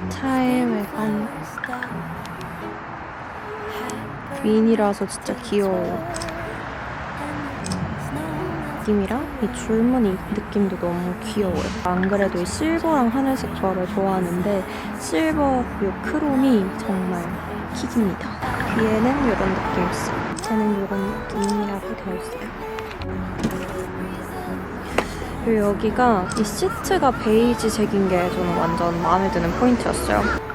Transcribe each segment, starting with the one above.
차의 외관 윈이라서 진짜 귀여워요. 느낌이랑 이 줄무늬 느낌도 너무 귀여워요. 안 그래도 이 실버랑 하늘색 조합을 좋아하는데 실버 이 크롬이 정말 킥입니다. 뒤에는 이런 느낌 있어요. 쟤는 이런 느낌이라고 되어 있어요. 그리고 여기가 이 시트가 베이지색인 게 저는 완전 마음에 드는 포인트였어요.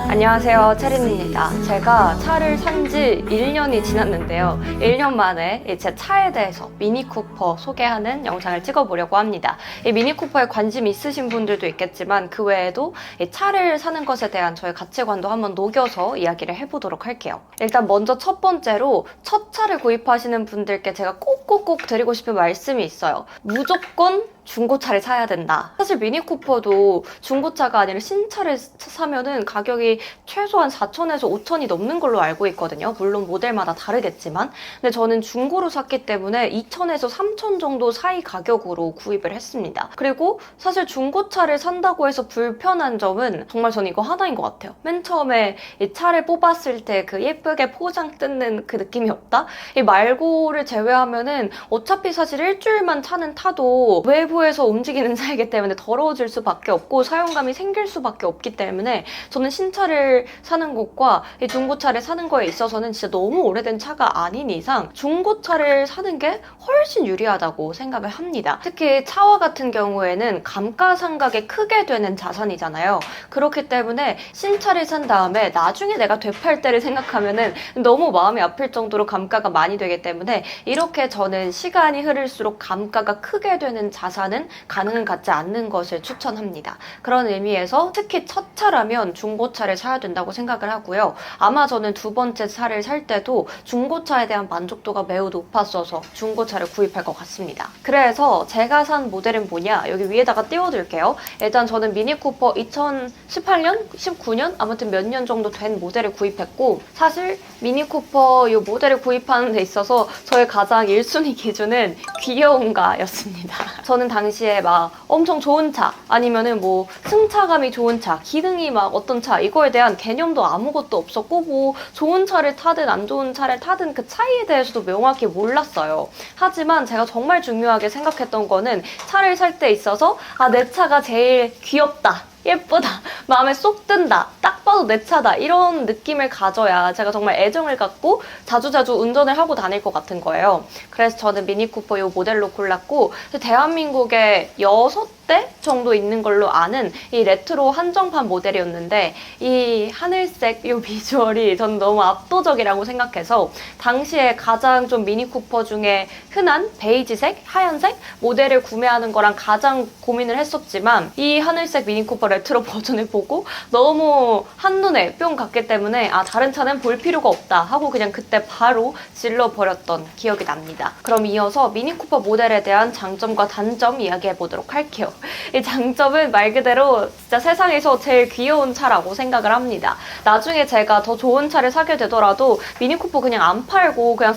안녕하세요, 체린입니다. 제가 차를 산 지 1년이 지났는데요. 1년 만에 제 차에 대해서 미니쿠퍼 소개하는 영상을 찍어보려고 합니다. 이 미니쿠퍼에 관심 있으신 분들도 있겠지만 그 외에도 이 차를 사는 것에 대한 저의 가치관도 한번 녹여서 이야기를 해보도록 할게요. 일단 먼저 첫 번째로 첫 차를 구입하시는 분들께 제가 꼭꼭꼭 드리고 싶은 말씀이 있어요. 무조건 중고차를 사야 된다. 사실 미니쿠퍼도 중고차가 아니라 신차를 사면은 가격이 최소한 4천에서 5천이 넘는 걸로 알고 있거든요. 물론 모델마다 다르겠지만. 근데 저는 중고로 샀기 때문에 2천에서 3천 정도 사이 가격으로 구입을 했습니다. 그리고 사실 중고차를 산다고 해서 불편한 점은 정말 저는 이거 하나인 것 같아요. 맨 처음에 이 차를 뽑았을 때 그 예쁘게 포장 뜯는 그 느낌이 없다? 이 말고를 제외하면은 어차피 사실 일주일만 차는 타도 외부에서 움직이는 차이기 때문에 더러워질 수밖에 없고 사용감이 생길 수밖에 없기 때문에 저는 신차를 사는 것과 이 중고차를 사는 거에 있어서는 진짜 너무 오래된 차가 아닌 이상 중고차를 사는 게 훨씬 유리하다고 생각을 합니다. 특히 차와 같은 경우에는 감가상각이 크게 되는 자산이잖아요. 그렇기 때문에 신차를 산 다음에 나중에 내가 되팔 때를 생각하면은 너무 마음이 아플 정도로 감가가 많이 되기 때문에 이렇게 저는 시간이 흐를수록 감가가 크게 되는 자산은 가능은 갖지 않는 것을 추천합니다. 그런 의미에서 특히 첫 차라면 중고차를 사야 된다고 생각을 하고요. 아마 저는 두 번째 차를 살 때도 중고차에 대한 만족도가 매우 높았어서 중고차를 구입할 것 같습니다. 그래서 제가 산 모델은 뭐냐? 여기 위에다가 띄워둘게요. 일단 저는 미니쿠퍼 2018년? 19년? 아무튼 몇 년 정도 된 모델을 구입했고 사실 미니쿠퍼 이 모델을 구입하는 데 있어서 저의 가장 1순위 기준은 귀여움가였습니다. 저는 당시에 막 엄청 좋은 차 아니면은 뭐 승차감이 좋은 차, 기능이 막 어떤 차 이거에 대한 개념도 아무것도 없었고 뭐 좋은 차를 타든 안 좋은 차를 타든 그 차이에 대해서도 명확히 몰랐어요. 하지만 제가 정말 중요하게 생각했던 거는 차를 살 때 있어서 아, 내 차가 제일 귀엽다. 예쁘다, 마음에 쏙 든다, 딱 봐도 내 차다 이런 느낌을 가져야 제가 정말 애정을 갖고 자주자주 운전을 하고 다닐 것 같은 거예요. 그래서 저는 미니쿠퍼 이 모델로 골랐고 대한민국에 6대 정도 있는 걸로 아는 이 레트로 한정판 모델이었는데 이 하늘색 이 비주얼이 저는 너무 압도적이라고 생각해서 당시에 가장 좀 미니쿠퍼 중에 흔한 베이지색, 하얀색 모델을 구매하는 거랑 가장 고민을 했었지만 이 하늘색 미니쿠퍼 레트로 버전을 보고 너무 한눈에 뿅 갔기 때문에 아, 다른 차는 볼 필요가 없다 하고 그냥 그때 바로 질러버렸던 기억이 납니다. 그럼 이어서 미니쿠퍼 모델에 대한 장점과 단점 이야기해 보도록 할게요. 이 장점은 말 그대로 진짜 세상에서 제일 귀여운 차라고 생각을 합니다. 나중에 제가 더 좋은 차를 사게 되더라도 미니쿠퍼 그냥 안 팔고 그냥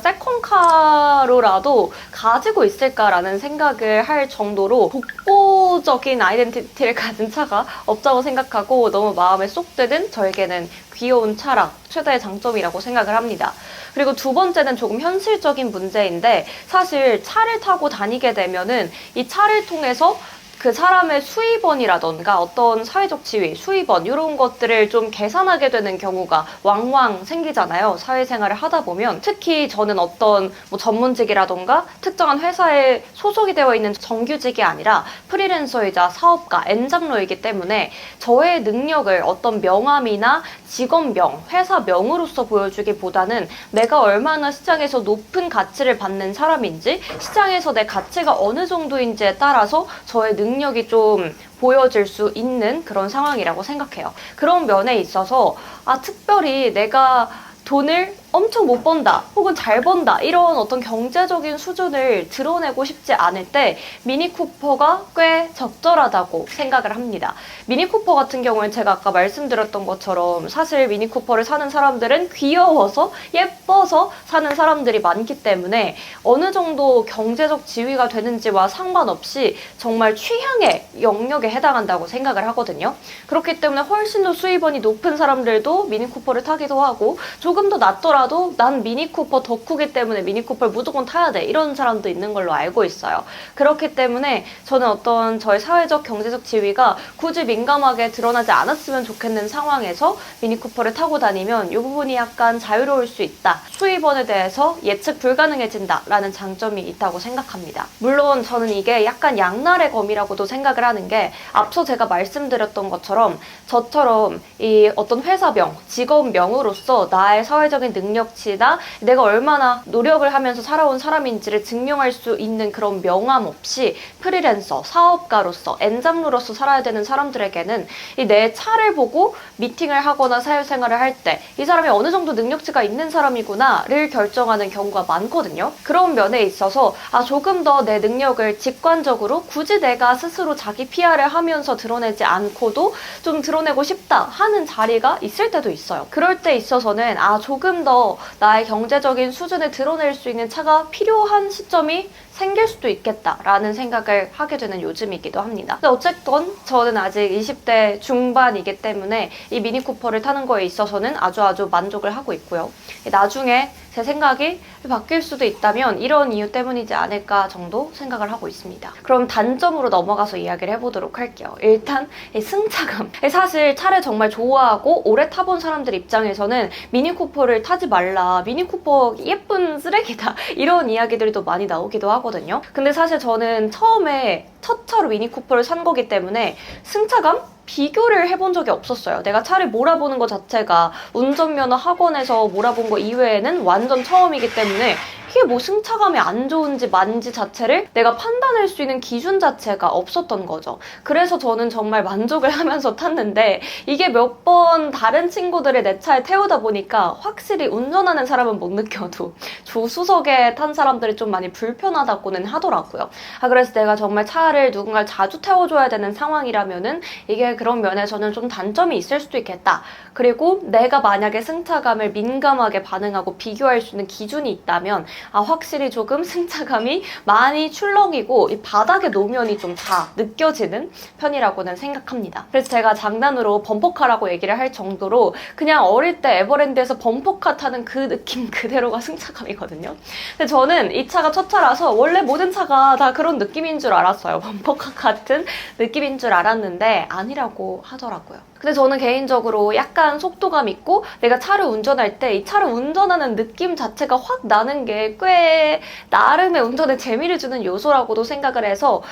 세컨카로라도 가지고 있을까라는 생각을 할 정도로 독보적인 아이덴티티를 가진 차가 없다고 생각하고 너무 마음에 쏙 드는 저에게는 귀여운 차라 최대의 장점이라고 생각을 합니다. 그리고 두 번째는 조금 현실적인 문제인데 사실 차를 타고 다니게 되면은 이 차를 통해서 그 사람의 수입원이라던가 어떤 사회적 지위, 수입원 이런 것들을 좀 계산하게 되는 경우가 왕왕 생기잖아요. 사회생활을 하다 보면 특히 저는 어떤 뭐 전문직이라던가 특정한 회사에 소속이 되어 있는 정규직이 아니라 프리랜서이자 사업가, N장로이기 때문에 저의 능력을 어떤 명함이나 직업명, 회사명으로서 보여주기보다는 내가 얼마나 시장에서 높은 가치를 받는 사람인지 시장에서 내 가치가 어느 정도인지에 따라서 저의 능력이 좀 보여질 수 있는 그런 상황이라고 생각해요. 그런 면에 있어서 아, 특별히 내가 돈을 엄청 못 번다 혹은 잘 번다 이런 어떤 경제적인 수준을 드러내고 싶지 않을 때 미니쿠퍼가 꽤 적절하다고 생각을 합니다. 미니쿠퍼 같은 경우는 제가 아까 말씀드렸던 것처럼 사실 미니쿠퍼를 사는 사람들은 귀여워서 예뻐서 사는 사람들이 많기 때문에 어느 정도 경제적 지위가 되는지와 상관없이 정말 취향의 영역에 해당한다고 생각을 하거든요. 그렇기 때문에 훨씬 더 수입원이 높은 사람들도 미니쿠퍼를 타기도 하고 조금 더 낮더라도 난 미니쿠퍼 덕후기 때문에 미니쿠퍼를 무조건 타야 돼 이런 사람도 있는 걸로 알고 있어요. 그렇기 때문에 저는 어떤 저의 사회적 경제적 지위가 굳이 민감하게 드러나지 않았으면 좋겠는 상황에서 미니쿠퍼를 타고 다니면 이 부분이 약간 자유로울 수 있다. 수입원에 대해서 예측 불가능해진다 라는 장점이 있다고 생각합니다. 물론 저는 이게 약간 양날의 검이라고도 생각을 하는 게 앞서 제가 말씀드렸던 것처럼 저처럼 이 어떤 회사명, 직업명으로서 나의 사회적인 능력치나 내가 얼마나 노력을 하면서 살아온 사람인지를 증명할 수 있는 그런 명함 없이 프리랜서, 사업가로서, 엔잡로로서 살아야 되는 사람들에게는 이 내 차를 보고 미팅을 하거나 사회생활을 할 때 이 사람이 어느 정도 능력치가 있는 사람이구나를 결정하는 경우가 많거든요. 그런 면에 있어서 조금 더 내 능력을 직관적으로 굳이 내가 스스로 자기 PR을 하면서 드러내지 않고도 좀 드러내고 싶다 하는 자리가 있을 때도 있어요. 그럴 때 있어서는 조금 더 나의 경제적인 수준을 드러낼 수 있는 차가 필요한 시점이 생길 수도 있겠다라는 생각을 하게 되는 요즘이기도 합니다. 근데 어쨌건 저는 아직 20대 중반이기 때문에 이 미니쿠퍼를 타는 거에 있어서는 아주 만족을 하고 있고요. 나중에 제 생각이 바뀔 수도 있다면 이런 이유 때문이지 않을까 정도 생각을 하고 있습니다. 그럼 단점으로 넘어가서 이야기를 해보도록 할게요. 일단 이 승차감. 사실 차를 정말 좋아하고 오래 타본 사람들 입장에서는 미니쿠퍼를 타지 말라. 미니쿠퍼 예쁜 쓰레기다. 이런 이야기들이 또 많이 나오기도 하거든요. 근데 사실 저는 처음에 첫 차로 미니쿠퍼를 산 거기 때문에 승차감? 비교를 해본 적이 없었어요. 내가 차를 몰아보는 것 자체가 운전면허 학원에서 몰아본 거 이외에는 완전 처음이기 때문에 이게 뭐 승차감이 안 좋은지 만지 자체를 내가 판단할 수 있는 기준 자체가 없었던 거죠. 그래서 저는 정말 만족을 하면서 탔는데 이게 몇 번 다른 친구들을 내 차에 태우다 보니까 확실히 운전하는 사람은 못 느껴도 조수석에 탄 사람들이 좀 많이 불편하다고는 하더라고요. 그래서 내가 정말 차를 누군가를 자주 태워줘야 되는 상황이라면은 이게 그런 면에서는 좀 단점이 있을 수도 있겠다. 그리고 내가 만약에 승차감을 민감하게 반응하고 비교할 수 있는 기준이 있다면 확실히 조금 승차감이 많이 출렁이고 이 바닥의 노면이 좀 다 느껴지는 편이라고는 생각합니다. 그래서 제가 장난으로 범퍼카라고 얘기를 할 정도로 그냥 어릴 때 에버랜드에서 범퍼카 타는 그 느낌 그대로가 승차감이거든요. 근데 저는 이 차가 첫 차라서 원래 모든 차가 다 그런 느낌인 줄 알았어요. 범퍼카 같은 느낌인 줄 알았는데 아니라고 하더라고요. 근데 저는 개인적으로 약간 속도감 있고 내가 차를 운전할 때 이 차를 운전하는 느낌 자체가 확 나는 게 꽤 나름의 운전에 재미를 주는 요소라고도 생각을 해서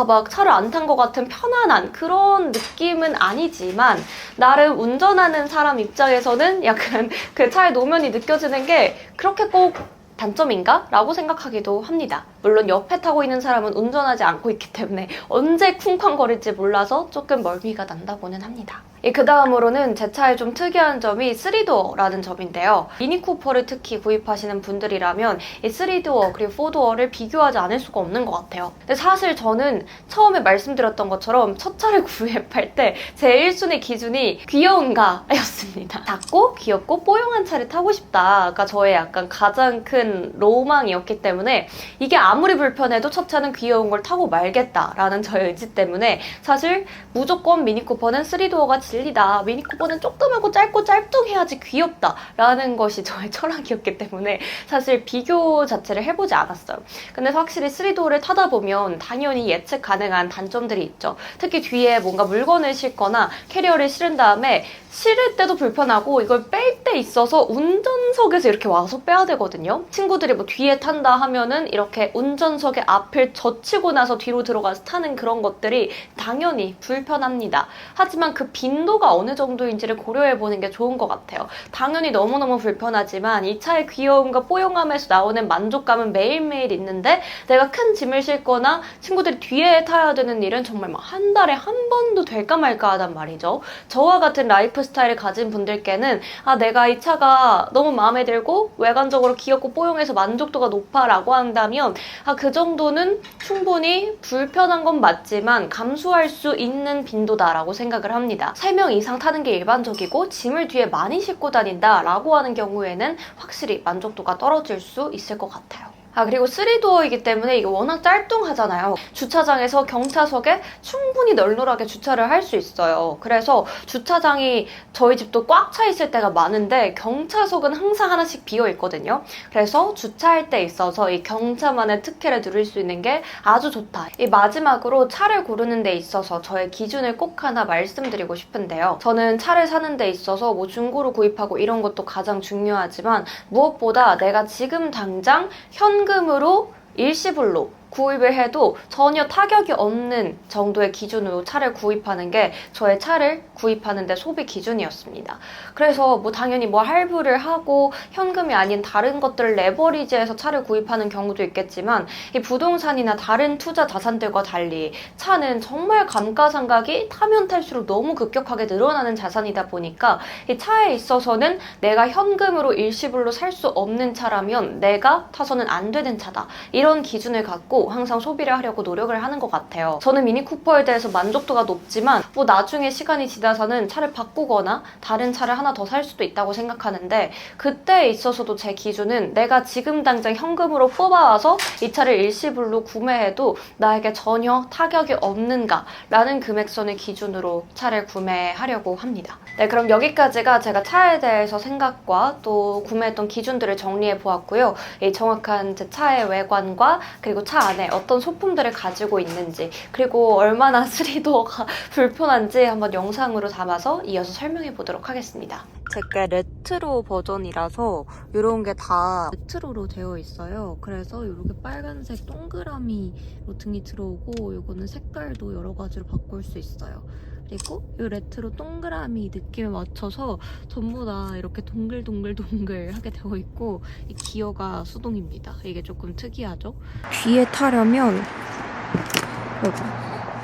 막 차를 안 탄 것 같은 편안한 그런 느낌은 아니지만 나름 운전하는 사람 입장에서는 약간 그 차의 노면이 느껴지는 게 그렇게 꼭 단점인가? 라고 생각하기도 합니다. 물론 옆에 타고 있는 사람은 운전하지 않고 있기 때문에 언제 쿵쾅거릴지 몰라서 조금 멀미가 난다고는 합니다. 그 다음으로는 제 차의 좀 특이한 점이 3도어라는 점인데요. 미니쿠퍼를 특히 구입하시는 분들이라면 이 3도어 그리고 4도어를 비교하지 않을 수가 없는 것 같아요. 근데 사실 저는 처음에 말씀드렸던 것처럼 첫 차를 구입할 때 제 1순위 기준이 귀여운가 였습니다. 작고 귀엽고 뽀용한 차를 타고 싶다가 저의 약간 가장 큰 로망이었기 때문에 이게 아무리 불편해도 첫 차는 귀여운 걸 타고 말겠다라는 저의 의지 때문에 사실 무조건 미니쿠퍼는 3도어가 진리다. 미니쿠퍼는 조그맣고 짧고 짤뚱해야지 귀엽다 라는 것이 저의 철학이었기 때문에 사실 비교 자체를 해보지 않았어요. 근데 확실히 3도어를 타다 보면 당연히 예측 가능한 단점들이 있죠. 특히 뒤에 뭔가 물건을 싣거나 캐리어를 실은 다음에 실을 때도 불편하고 이걸 뺄 때 있어서 운전석에서 이렇게 와서 빼야 되거든요. 친구들이 뭐 뒤에 탄다 하면은 이렇게 운전석의 앞을 젖히고 나서 뒤로 들어가서 타는 그런 것들이 당연히 불편합니다. 하지만 그 빈도가 어느 정도인지를 고려해보는 게 좋은 것 같아요. 당연히 너무너무 불편하지만 이 차의 귀여움과 뽀용함에서 나오는 만족감은 매일매일 있는데 내가 큰 짐을 싣거나 친구들이 뒤에 타야 되는 일은 정말 막 한 달에 한 번도 될까 말까 하단 말이죠. 저와 같은 라이프 스타일을 가진 분들께는 내가 이 차가 너무 마음에 들고 외관적으로 귀엽고 뽀용해서 만족도가 높아 라고 한다면 그 정도는 충분히 불편한 건 맞지만 감수할 수 있는 빈도다라고 생각을 합니다. 3명 이상 타는 게 일반적이고 짐을 뒤에 많이 싣고 다닌다 라고 하는 경우에는 확실히 만족도가 떨어질 수 있을 것 같아요. 그리고 3도어이기 때문에 이게 워낙 짤뚱하잖아요. 주차장에서 경차석에 충분히 널널하게 주차를 할 수 있어요. 그래서 주차장이 저희 집도 꽉 차 있을 때가 많은데 경차석은 항상 하나씩 비어 있거든요. 그래서 주차할 때 있어서 이 경차만의 특혜를 누릴 수 있는 게 아주 좋다. 이 마지막으로 차를 고르는 데 있어서 저의 기준을 꼭 하나 말씀드리고 싶은데요. 저는 차를 사는 데 있어서 뭐 중고로 구입하고 이런 것도 가장 중요하지만 무엇보다 내가 지금 당장 현금으로 일시불로 구입을 해도 전혀 타격이 없는 정도의 기준으로 차를 구입하는 게 저의 차를 구입하는 데 소비 기준이었습니다. 그래서 뭐 당연히 뭐 할부를 하고 현금이 아닌 다른 것들을 레버리지해서 차를 구입하는 경우도 있겠지만 이 부동산이나 다른 투자 자산들과 달리 차는 정말 감가상각이 타면 탈수록 너무 급격하게 늘어나는 자산이다 보니까 이 차에 있어서는 내가 현금으로 일시불로 살 수 없는 차라면 내가 타서는 안 되는 차다. 이런 기준을 갖고 항상 소비를 하려고 노력을 하는 것 같아요. 저는 미니쿠퍼에 대해서 만족도가 높지만 뭐 나중에 시간이 지나서는 차를 바꾸거나 다른 차를 하나 더 살 수도 있다고 생각하는데 그때에 있어서도 제 기준은 내가 지금 당장 현금으로 뽑아와서 이 차를 일시불로 구매해도 나에게 전혀 타격이 없는가 라는 금액선을 기준으로 차를 구매하려고 합니다. 네, 그럼 여기까지가 제가 차에 대해서 생각과 또 구매했던 기준들을 정리해 보았고요. 이 정확한 제 차의 외관과 그리고 차 안에 어떤 소품들을 가지고 있는지 그리고 얼마나 3도어가 불편한지 한번 영상으로 담아서 이어서 설명해 보도록 하겠습니다. 제게 레트로 버전이라서 이런 게 다 레트로로 되어 있어요. 그래서 이렇게 빨간색 동그라미로 등이 들어오고 이거는 색깔도 여러 가지로 바꿀 수 있어요. 그리고 이 레트로 동그라미 느낌에 맞춰서 전부 다 이렇게 동글동글동글하게 되어 있고 이 기어가 수동입니다. 이게 조금 특이하죠? 뒤에 타려면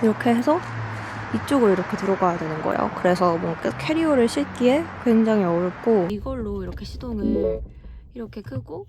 이렇게 해서 이쪽으로 이렇게 들어가야 되는 거예요. 그래서 뭔가 캐리어를 싣기에 굉장히 어렵고 이걸로 이렇게 시동을 이렇게 끄고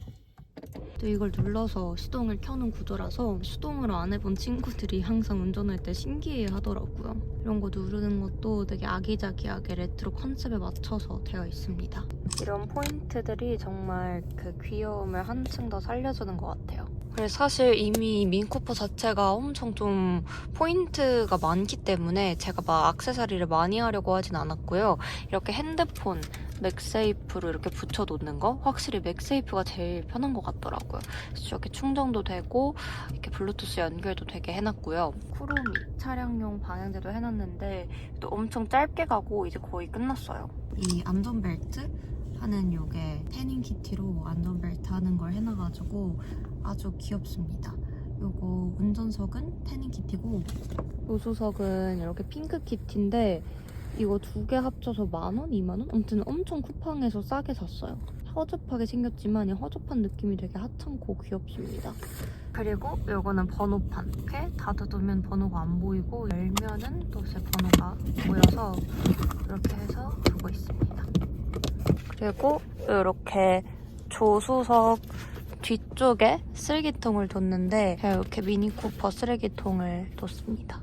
또 이걸 눌러서 시동을 켜는 구조라서 수동으로 안 해본 친구들이 항상 운전할 때 신기해 하더라고요. 이런 거 누르는 것도 되게 아기자기하게 레트로 컨셉에 맞춰서 되어 있습니다. 이런 포인트들이 정말 그 귀여움을 한층 더 살려주는 것 같아요. 그래서 사실 이미 미니쿠퍼 자체가 엄청 좀 포인트가 많기 때문에 제가 막 액세서리를 많이 하려고 하진 않았고요. 이렇게 핸드폰, 맥세이프로 이렇게 붙여놓는 거 확실히 맥세이프가 제일 편한 것 같더라고요. 그래서 이렇게 충전도 되고 이렇게 블루투스 연결도 되게 해놨고요. 쿠로미 차량용 방향제도 해놨는데 또 엄청 짧게 가고 이제 거의 끝났어요. 이 안전벨트 하는 요게 태닝 키티로 안전벨트 하는 걸 해놔가지고 아주 귀엽습니다. 요거 운전석은 태닝 키티고 요수석은 이렇게 핑크 키티인데 이거 두 개 합쳐서 10,000원? 20,000원? 아무튼 엄청 쿠팡에서 싸게 샀어요. 허접하게 생겼지만 이 허접한 느낌이 되게 하찮고 귀엽습니다. 그리고 이거는 번호판. 이렇게 닫아두면 번호가 안 보이고 열면은 또 제 번호가 보여서 이렇게 해서 두고 있습니다. 그리고 이렇게 조수석 뒤쪽에 쓰레기통을 뒀는데 이렇게 미니쿠퍼 쓰레기통을 뒀습니다.